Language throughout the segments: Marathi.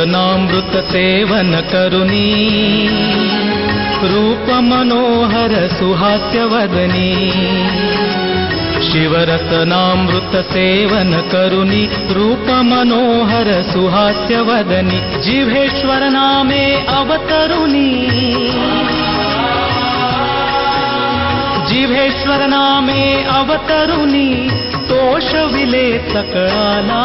शिवरसनामृत सेवन करुनी रूप मनोहर सुहास्य वदनी शिवरसनामृत सेवन करुनी रूप मनोहर सुहास्य वदनी जिव्हेश्वर नामे अवतरुनी जिव्हेश्वर नामे अवतरुनी तोषविले सकळाला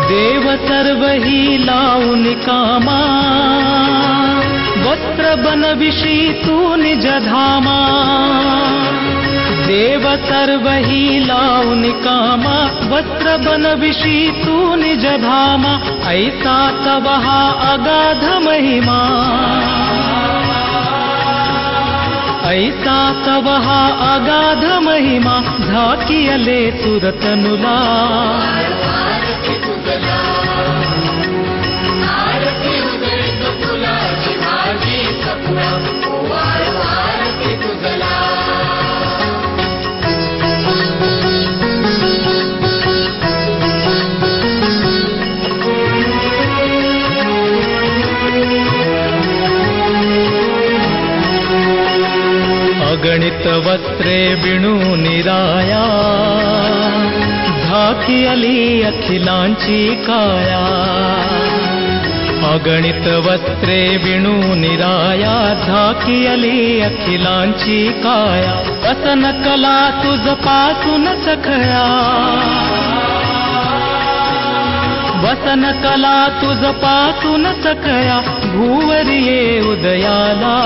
देव सर्व ही लावून कामा वस्त्र बनविशी तू निज धामा देव सर्व ही लावून कामा वस्त्र बनविशी तू निज धामा ऐसा तव हा अगाध महिमा ऐसा तव हा अगाध महिमा झाकियले सुरतनुला अगणित वस्त्रे विणू निराया झाकियली अखिलांची काया अगणित वस्त्रे विणू निराया झाकियली अखिलांची काया वसन कला तुझ पासून सखया वसन कला तुझ पासून सखया भूवरिये उदयाला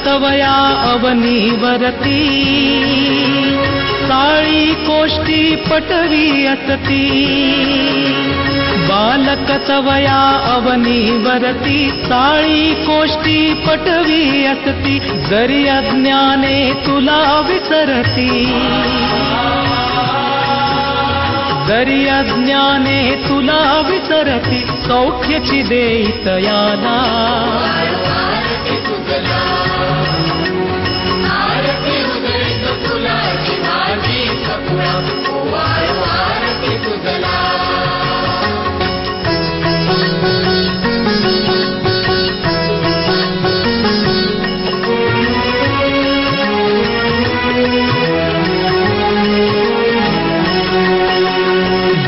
तवया अवनीवरती साळी कोष्टी पटवी असती बालक तवया अवनीवरती साळी कोष्टी पटवी असती जरी अज्ञाने तुला विसरती जरी अज्ञाने तुला विसरती सौख्यची देईतयाला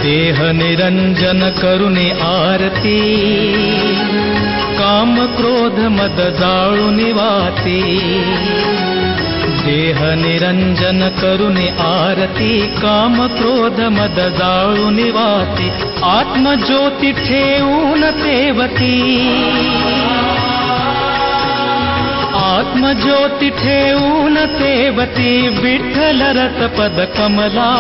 देह निरंजन करुणी आरती काम क्रोध मद जाळून वाती देह निरंजन करुणी आरती काम क्रोध मद जाळून वाती आत्मज्योती ठेवून सेवती आत्मज्योती ठेवून सेवती विठ्ठल रस पद कमला